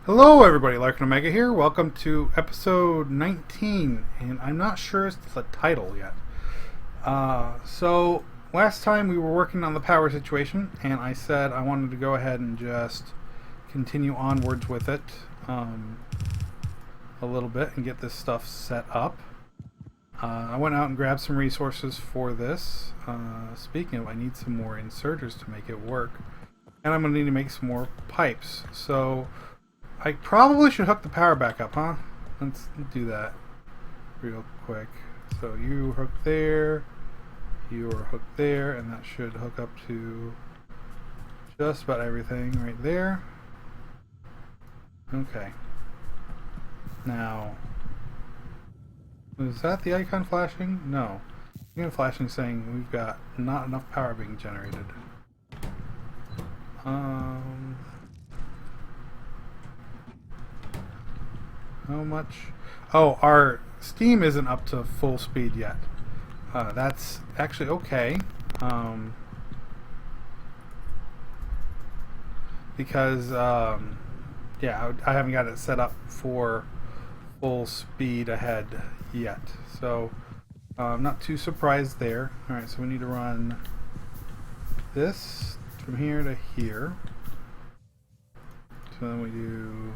Hello everybody, Larkin Omega here. Welcome to episode 19, and I'm not sure it's the title yet. So last time we were working on the power situation, and I said I wanted to go ahead and just continue onwards with it a little bit and get this stuff set up. I went out and grabbed some resources for this. Speaking of, I need some more inserters to make it work, and I'm going to need to make some more pipes. So I probably should hook the power back up, huh? Let's do that real quick. So you hook there, you are hooked there, and that should hook up to just about everything right there. Okay. Now, is that the icon flashing? No. The icon flashing saying we've got not enough power being generated. How much? Oh, our steam isn't up to full speed yet. That's actually okay. Because, yeah, I haven't got it set up for full speed ahead yet. So, I'm not too surprised there. Alright, so we need to run this from here to here. So then we do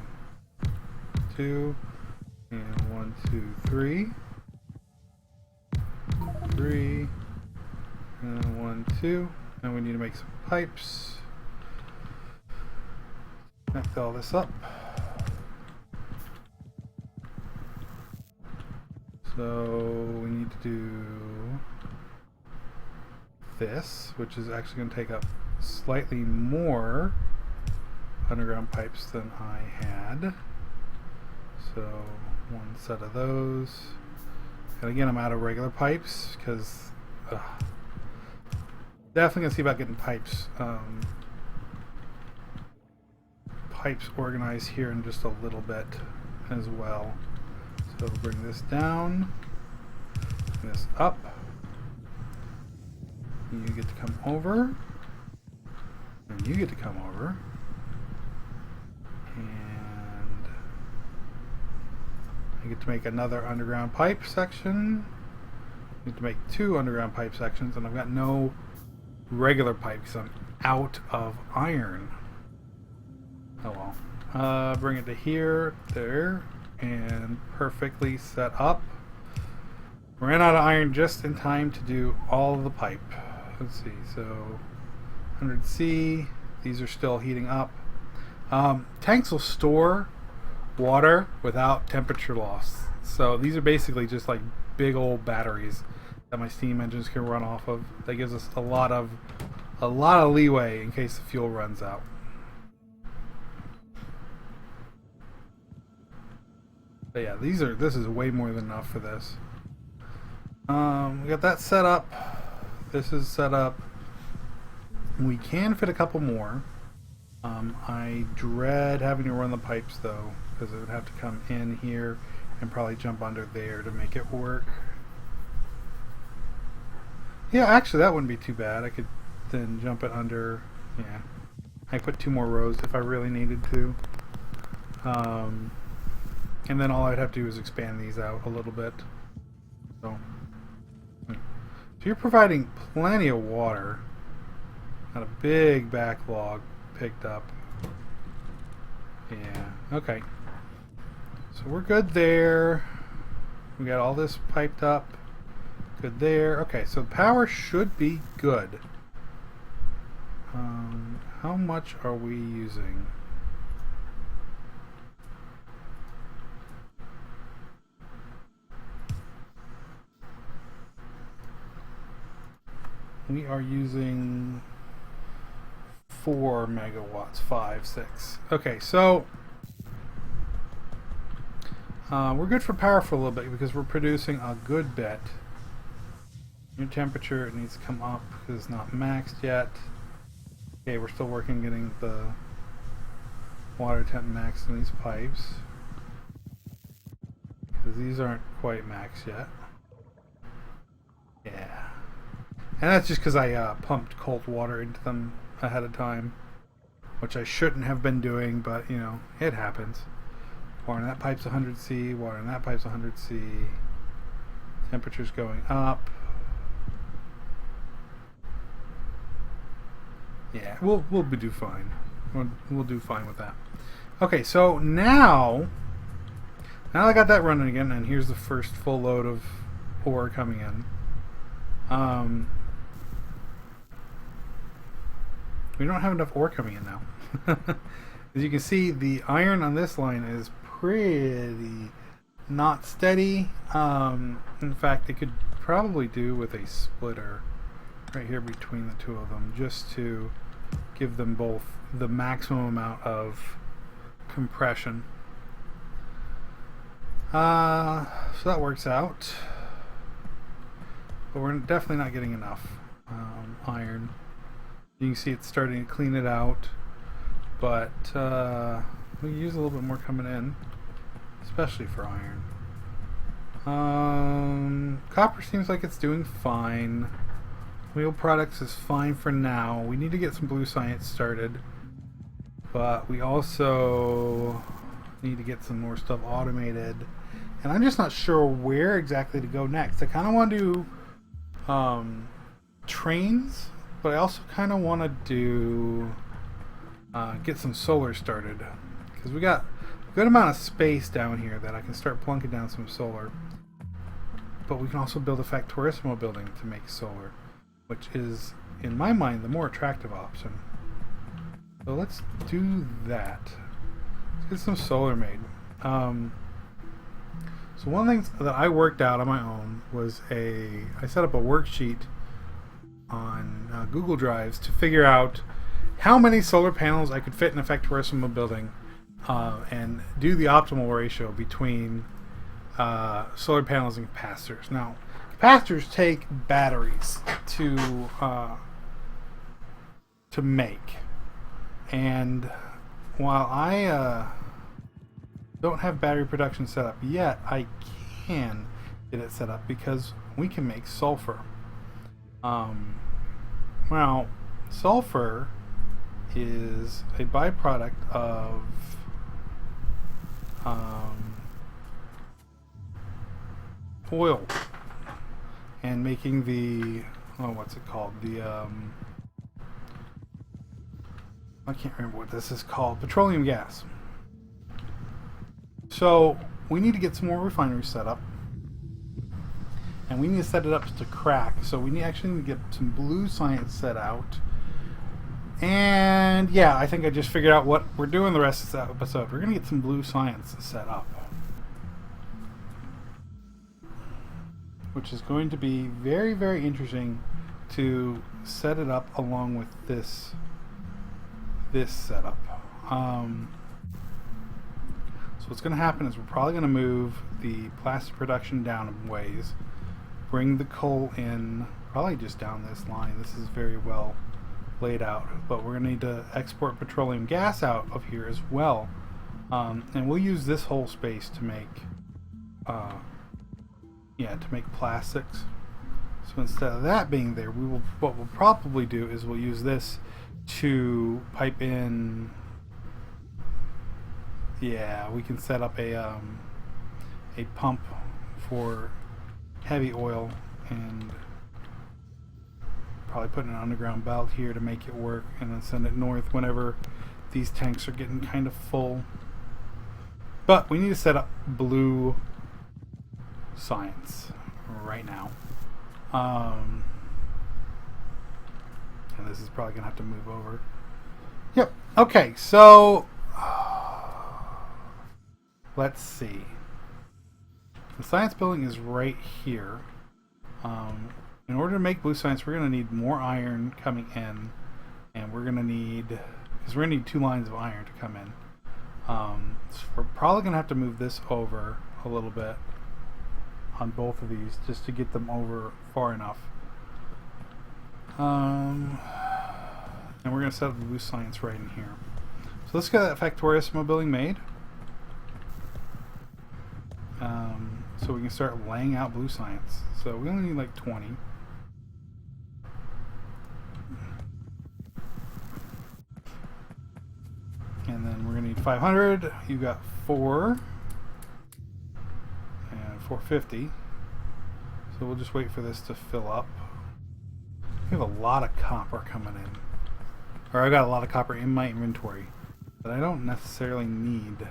2 and 1, 2, 3, 3 and 1, 2, and we need to make some pipes. Connect all this up. So we need to do this, which is actually going to take up slightly more underground pipes than I had. So one set of those, and again I'm out of regular pipes because definitely gonna see about getting pipes organized here in just a little bit as well. So bring this down, bring this up. You get to come over, and you get to come over. I get to make another underground pipe section. I get to make 2 underground pipe sections, and I've got no regular pipes. I'm out of iron. Oh well. Bring it to here, there, and perfectly set up. Ran out of iron just in time to do all of the pipe. Let's see, so 100C. These are still heating up. Tanks will store water without temperature loss. So these are basically just like big old batteries that my steam engines can run off of. That gives us a lot of leeway in case the fuel runs out. But yeah, this is way more than enough for this. We got that set up. This is set up. We can fit a couple more. I dread having to run the pipes though, because it would have to come in here and probably jump under there to make it work. Yeah, actually that wouldn't be too bad. I could then jump it under. Yeah, I put 2 more rows if I really needed to. And then all I'd have to do is expand these out a little bit. So you're providing plenty of water. Got a big backlog picked up. Yeah, okay. So we're good there. We got all this piped up. Good there. Okay, so the power should be good. How much are we using? We are using 4 megawatts, 5, 6. Okay, so we're good for power for a little bit because we're producing a good bit. Your temperature, it needs to come up because it's not maxed yet. Okay, we're still working getting the water temp maxed in these pipes because these aren't quite maxed yet. Yeah. And that's just because I pumped cold water into them ahead of time. which I shouldn't have been doing, but you know, it happens. Water in that pipe's 100C, water in that pipe's 100C. Temperature's going up. Yeah, we'll do fine. We'll do fine with that. Okay, so now I got that running again, and here's the first full load of ore coming in. We don't have enough ore coming in now. As you can see, the iron on this line is pretty not steady. In fact, it could probably do with a splitter right here between the two of them, just to give them both the maximum amount of compression. So that works out, but we're definitely not getting enough iron. You can see it's starting to clean it out, but we use a little bit more coming in, especially for iron. Copper seems like it's doing fine. Wheel products is fine for now. We need to get some blue science started, but we also need to get some more stuff automated, and I'm just not sure where exactly to go next. I kind of want to do trains, but I also kind of want to do get some solar started, because we got a good amount of space down here that I can start plunking down some solar. But we can also build a Factorio building to make solar, which is, in my mind, the more attractive option. So let's do that. Let's get some solar made. So one of the things that I worked out on my own was I set up a worksheet on Google Drives to figure out how many solar panels I could fit in a Factorio building, and do the optimal ratio between solar panels and capacitors. Now, capacitors take batteries to make, and while I don't have battery production set up yet, I can get it set up because we can make sulfur. Well, sulfur is a byproduct of oil, and making the what's it called, the I can't remember what this is called, petroleum gas. So we need to get some more refineries set up, and we need to set it up to crack. So we actually need to get some blue science set out. And yeah, I think I just figured out what we're doing the rest of this episode. We're going to get some blue science set up, which is going to be very, very interesting to set it up along with this setup. So what's going to happen is we're probably going to move the plastic production down a ways, bring the coal in probably just down this line. This is very well laid out, but we're going to need to export petroleum gas out of here as well, and we'll use this whole space to make plastics. So instead of that being there, what we'll probably do is we'll use this to pipe in. Yeah, we can set up a pump for heavy oil, and probably put an underground belt here to make it work, and then send it north whenever these tanks are getting kind of full. But we need to set up blue science right now. And this is probably going to have to move over. Yep. Okay, so let's see. The science building is right here. In order to make blue science, we're going to need more iron coming in, and we're going to need, because we're going to need 2 lines of iron to come in. So we're probably going to have to move this over a little bit on both of these just to get them over far enough. And we're going to set up the blue science right in here. So let's get that Factorio building made, so we can start laying out blue science. So we only need like 20. And then we're gonna need 500. You got 4 and 450. So we'll just wait for this to fill up. We have a lot of copper coming in. Or I got a lot of copper in my inventory that I don't necessarily need.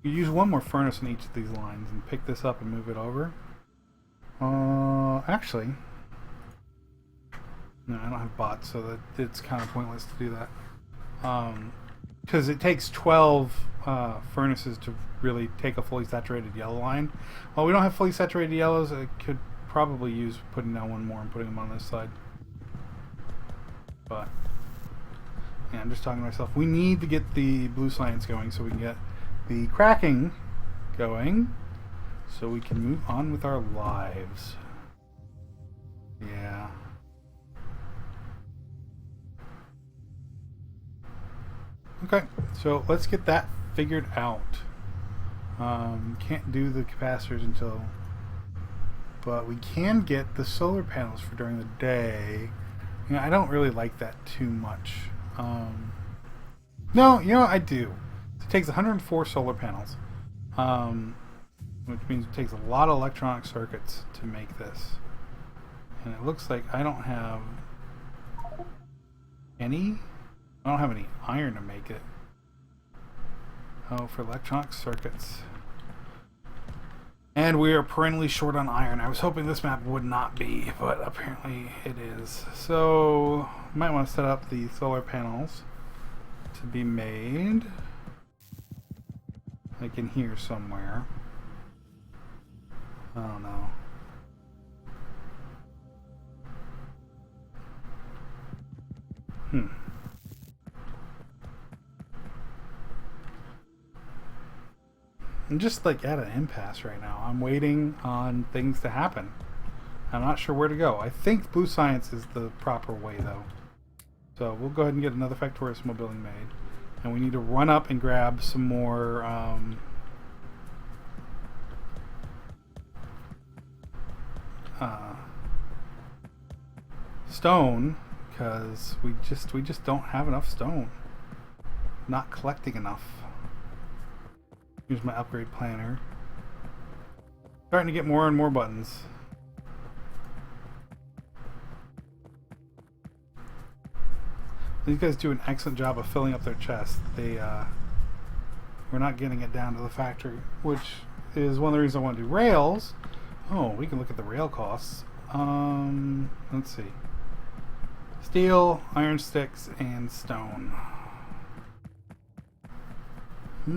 You use one more furnace in each of these lines and pick this up and move it over. Actually, no, I don't have bots, so that it's kind of pointless to do that. Because it takes 12 furnaces to really take a fully saturated yellow line. Well, we don't have fully saturated yellows. I could probably use putting down one more and putting them on this side. But yeah, I'm just talking to myself. We need to get the blue science going so we can get the cracking going so we can move on with our lives. Yeah. Okay, so let's get that figured out. Can't do the capacitors until, but we can get the solar panels for during the day. You know, I don't really like that too much. No, you know what, I do. It takes 104 solar panels, which means it takes a lot of electronic circuits to make this. And it looks like I don't have any. I don't have any iron to make it. Oh, for electronic circuits. And we are perennially short on iron. I was hoping this map would not be, but apparently it is. So, might want to set up the solar panels to be made. Like in here somewhere. I don't know. I'm just like at an impasse right now. I'm waiting on things to happen. I'm not sure where to go. I think blue science is the proper way though. So we'll go ahead and get another Factorio small building made. And we need to run up and grab some more stone, because we just don't have enough stone. Not collecting enough. Here's my upgrade planner. Starting to get more and more buttons. These guys do an excellent job of filling up their chests. We're not getting it down to the factory, which is one of the reasons I want to do rails. Oh, we can look at the rail costs. Let's see. Steel, iron sticks, and stone. We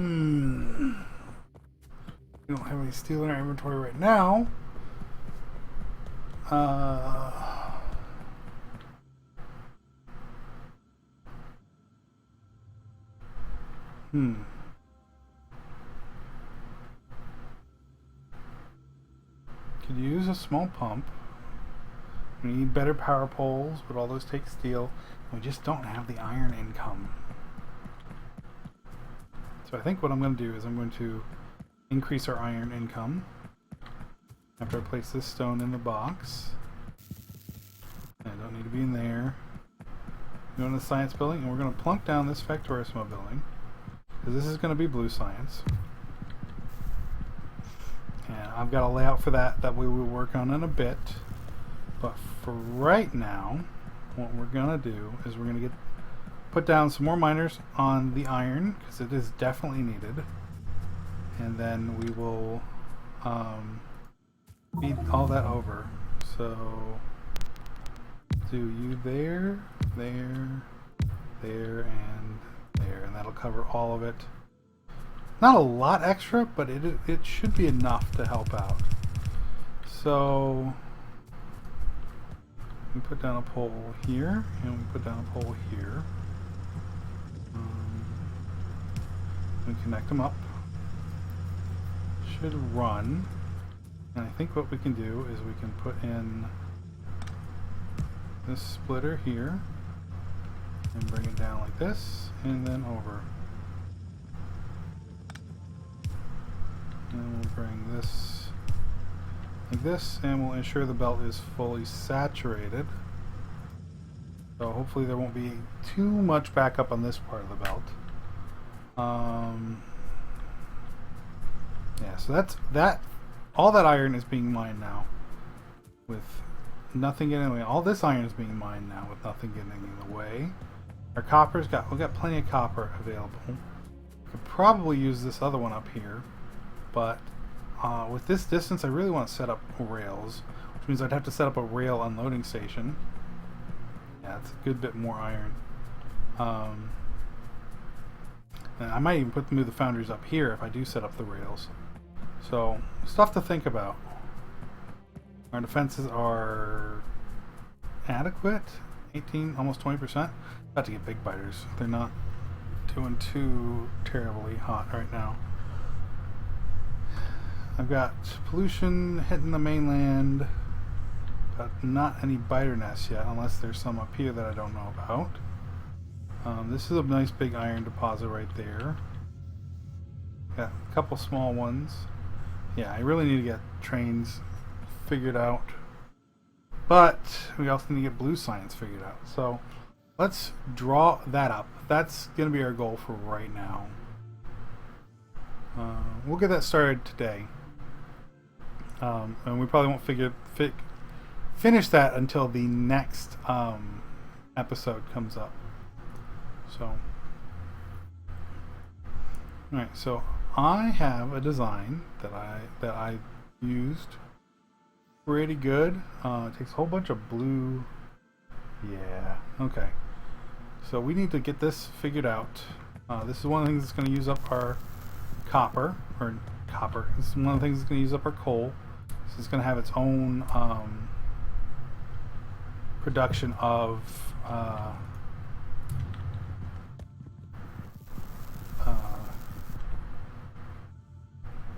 don't have any steel in our inventory right now. Could use a small pump. We need better power poles, but all those take steel. We just don't have the iron income. So I think what I'm going to do is I'm going to increase our iron income after I place this stone in the box. I don't need to be in there. Go into the science building, and we're going to plunk down this Factorio small building, because this is going to be blue science. And I've got a layout for that we will work on in a bit. But for right now, what we're going to do is we're going to put down some more miners on the iron, because it is definitely needed. And then we will feed all that over. So do you there, and there, and that'll cover all of it. Not a lot extra, but it should be enough to help out. So we put down a pole here, and we put down a pole here. We connect them up. Should run. And I think what we can do is we can put in this splitter here and bring it down like this, and then over. And we'll bring this like this, and we'll ensure the belt is fully saturated. So hopefully there won't be too much backup on this part of the belt. Yeah, so that's that. All that iron is being mined now, with nothing getting in the way. All this iron is being mined now, with nothing getting in the way. Our we got plenty of copper available. We could probably use this other one up here, but with this distance, I really want to set up rails, which means I'd have to set up a rail unloading station. Yeah, it's a good bit more iron. And I might even move the foundries up here if I do set up the rails. So, stuff to think about. Our defenses are adequate. 18, almost 20%. About to get big biters. They're not doing too terribly hot right now. I've got pollution hitting the mainland, but not any biter nests yet, unless there's some up here that I don't know about. This is a nice big iron deposit right there. Got a couple small ones. Yeah, I really need to get trains figured out. But we also need to get blue science figured out. So let's draw that up. That's going to be our goal for right now. We'll get that started today. And we probably won't finish that until the next episode comes up. So, alright, so I have a design that I used pretty good. It takes a whole bunch of blue. Yeah, okay. So we need to get this figured out. This is one of the things that's going to use up our copper. This is one of the things that's going to use up our coal. This is going to have its own production of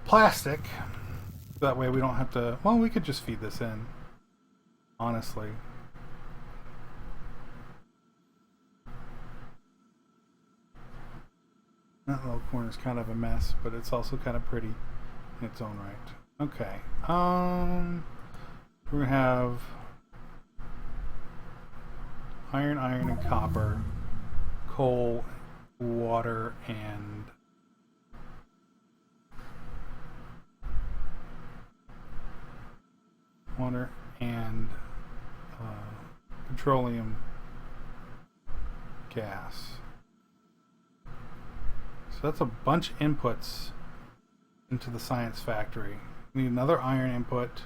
plastic. That way we don't have to... Well, we could just feed this in. Honestly. That little corner is kind of a mess, but it's also kind of pretty in its own right. Okay. We're going to have iron, and copper, coal, water, and petroleum gas. So that's a bunch of inputs into the science factory. We need another iron input.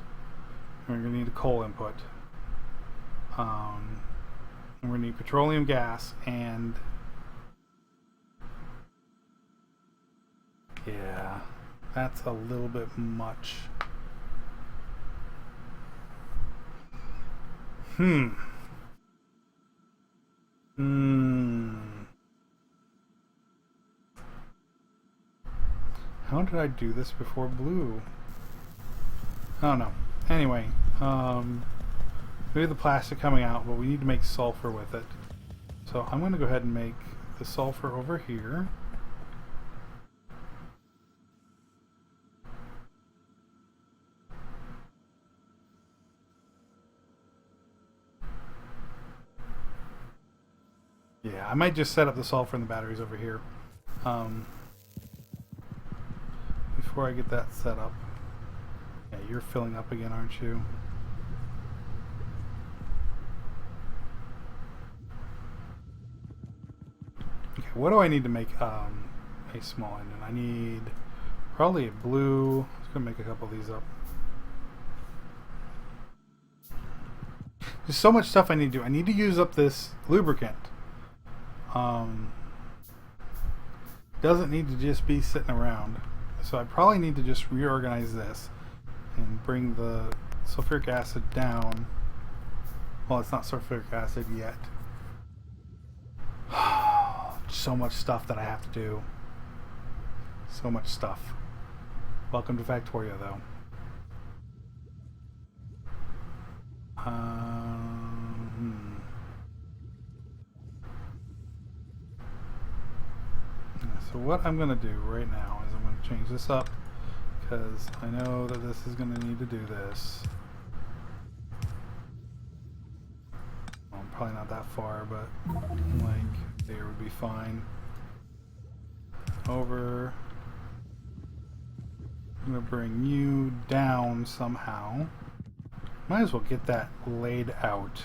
And we're going to need a coal input. And we're going to need petroleum gas and... Yeah, that's a little bit much. How did I do this before blue? I don't know. Anyway, maybe the plastic coming out, but we need to make sulfur with it. So I'm going to go ahead and make the sulfur over here. Yeah, I might just set up the sulfur and the batteries over here. Before I get that set up. Yeah, you're filling up again, aren't you? Okay, what do I need to make a small engine? I need probably a blue. I'm just gonna make a couple of these up. There's so much stuff I need to do. I need to use up this lubricant. Doesn't need to just be sitting around. So I probably need to just reorganize this and bring the sulfuric acid down. Well, it's not sulfuric acid yet. So much stuff that I have to do. So much stuff. Welcome to Factorio, though. So what I'm going to do right now is I'm going to change this up because I know that this is going to need to do this. probably not that far, but like there would be fine. Over. I'm gonna bring you down somehow. Might as well get that laid out.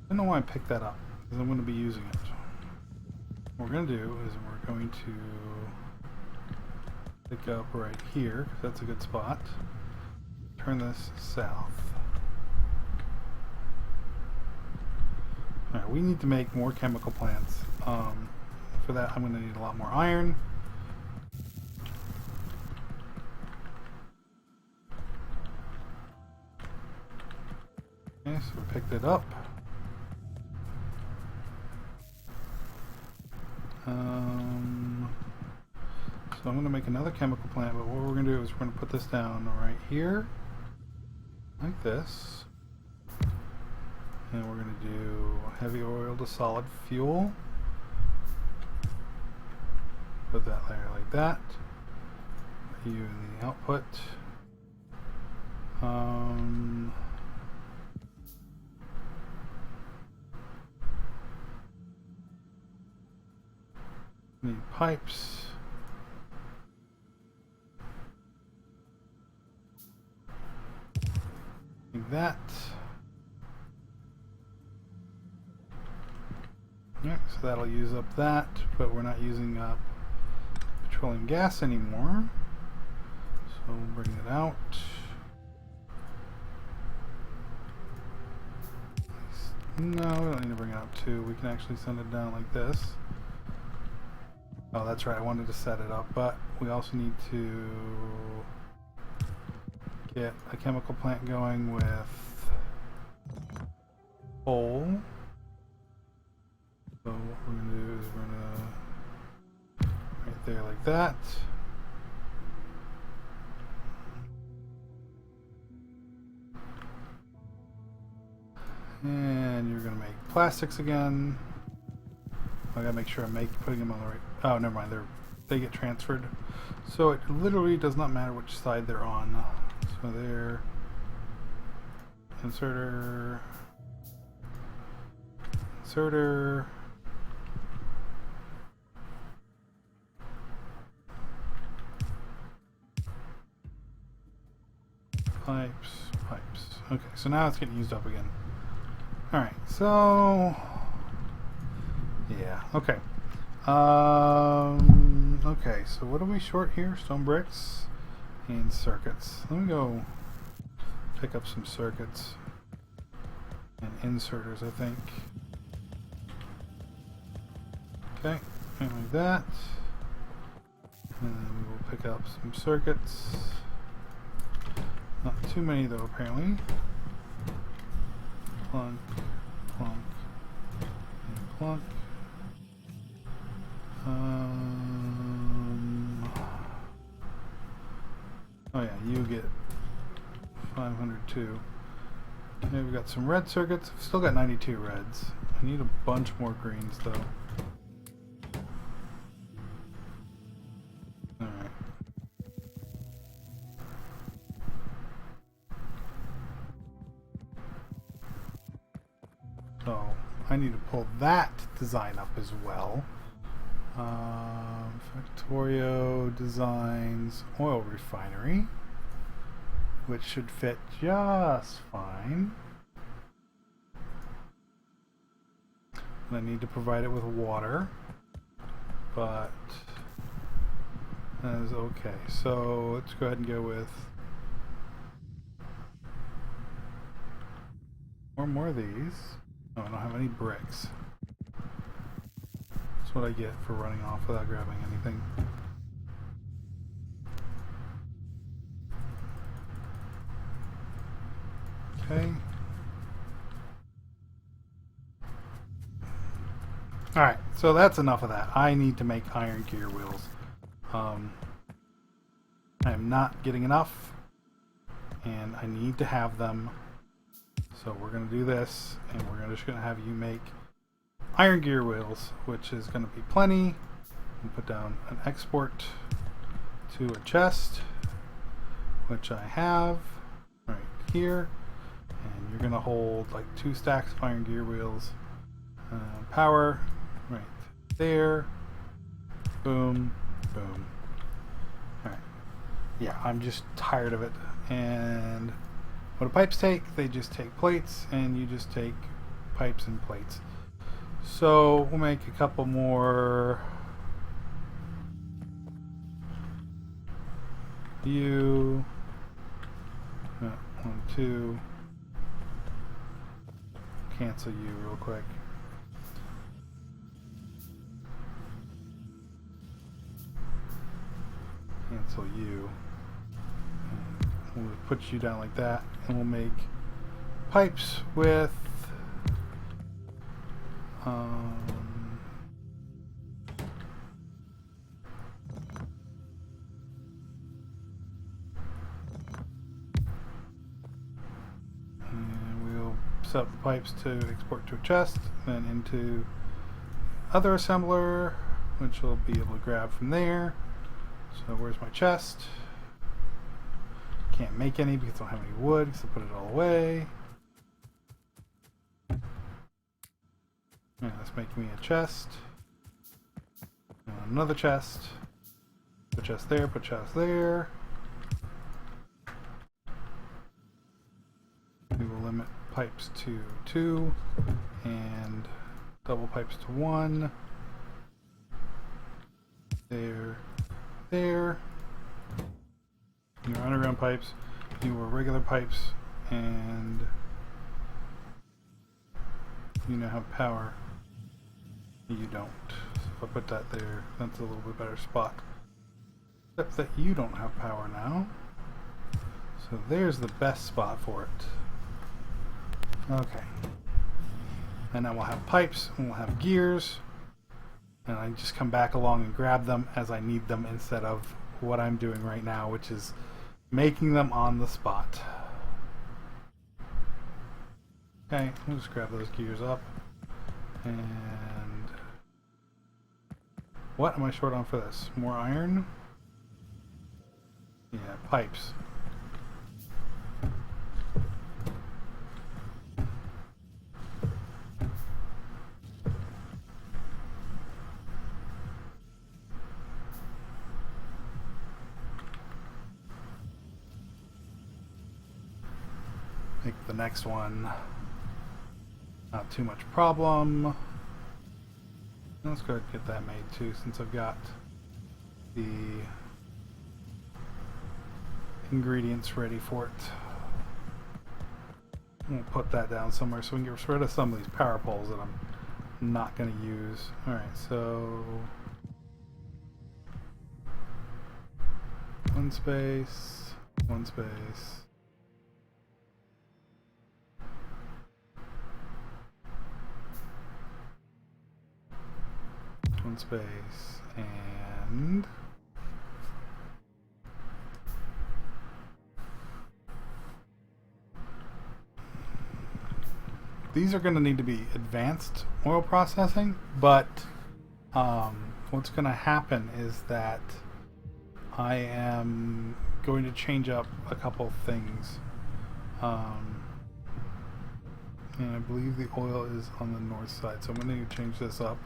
I don't know why I picked that up, because I'm going to be using it. What we're going to do is we're going to pick up right here, because that's a good spot. Turn this south. Alright, we need to make more chemical plants. For that I'm going to need a lot more iron. Okay, so we picked it up. So I'm going to make another chemical plant, but what we're going to do is we're going to put this down right here, like this. And we're going to do heavy oil to solid fuel. Put that layer like that. Put you in the output. Need pipes. Like that. Yeah, so that'll use up that, but we're not using up petroleum gas anymore. So we'll bring it out. No, we don't need to bring it out too. We can actually send it down like this. Oh, that's right. I wanted to set it up, but we also need to get a chemical plant going with coal. So what we're going to do is we're going to right there like that. And you're going to make plastics again. I gotta make sure I'm putting them on the right. Oh, never mind. They get transferred, so it literally does not matter which side they're on. So they're inserter, inserter, pipes, pipes. Okay, so now it's getting used up again. All right, so. Yeah, okay. Okay, so what are we short here? Stone bricks and circuits. Let me go pick up some circuits and inserters, I think. Okay, and like that. And then we will pick up some circuits. Not too many though, apparently. Plunk, plunk, and plunk. Oh yeah, you get 502. Okay, we've got some red circuits. I've still got 92 reds. I need a bunch more greens though. Alright. So, I need to pull that design up as well. Factorio designs oil refinery, which should fit just fine. And I need to provide it with water, but that is okay. So let's go ahead and go with more of these. Oh, I don't have any bricks. That's what I get for running off without grabbing anything. Okay. Alright, so that's enough of that. I need to make iron gear wheels. I am not getting enough, and I need to have them. So we're going to do this, and we're just going to have you make iron gear wheels, which is going to be plenty. And put down an export to a chest, which I have right here. And you're going to hold like 2 stacks of iron gear wheels. Power right there. Boom, boom. Alright. Yeah, I'm just tired of it. And what do pipes take? They just take plates, and you just take pipes and plates. So we'll make a couple more. You. 1, 2. Cancel you real quick. Cancel you. And we'll put you down like that, and we'll make pipes with and we'll set up the pipes to export to a chest, then into other assembler, which we'll be able to grab from there. So where's my chest? Can't make any because I don't have any wood, so put it all away. Yeah, let's make me a chest. And another chest. Put chest there, put chest there. We will limit pipes to 2 and double pipes to 1. There. There. Your underground pipes, your regular pipes, and you now have power. You don't. So if I put that there, that's a little bit better spot. Except that you don't have power now. So there's the best spot for it. Okay. And then we'll have pipes, and we'll have gears. And I just come back along and grab them as I need them instead of what I'm doing right now, which is making them on the spot. Okay, we'll just grab those gears up. And what am I short on for this? More iron? Yeah, pipes. Make the next one not too much problem. Let's go ahead and get that made too, since I've got the ingredients ready for it. We'll put that down somewhere so we can get rid of some of these power poles that I'm not going to use. Alright, so 1 space, 1 space. 1 space, and these are going to need to be advanced oil processing, but what's going to happen is that I am going to change up a couple things, and I believe the oil is on the north side, so I'm going to change this up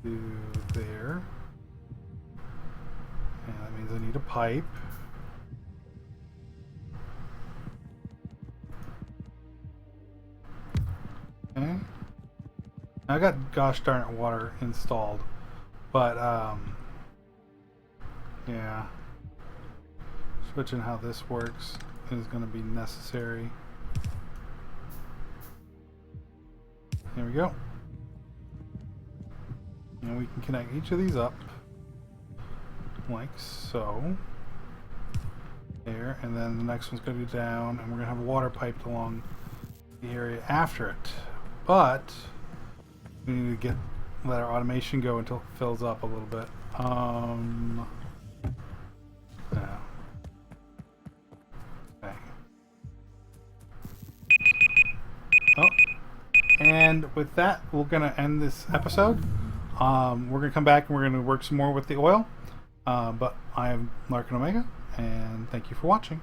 to there, and that means I need a pipe. Okay. I got gosh darn it water installed, but yeah, switching how this works is going to be necessary. There we go. And we can connect each of these up like so. There, and then the next one's going to be down, and we're going to have water piped along the area after it. But we need to let our automation go until it fills up a little bit. Yeah. And with that, we're going to end this episode. We're going to come back and we're going to work some more with the oil. But I am Larkin Omega, and thank you for watching.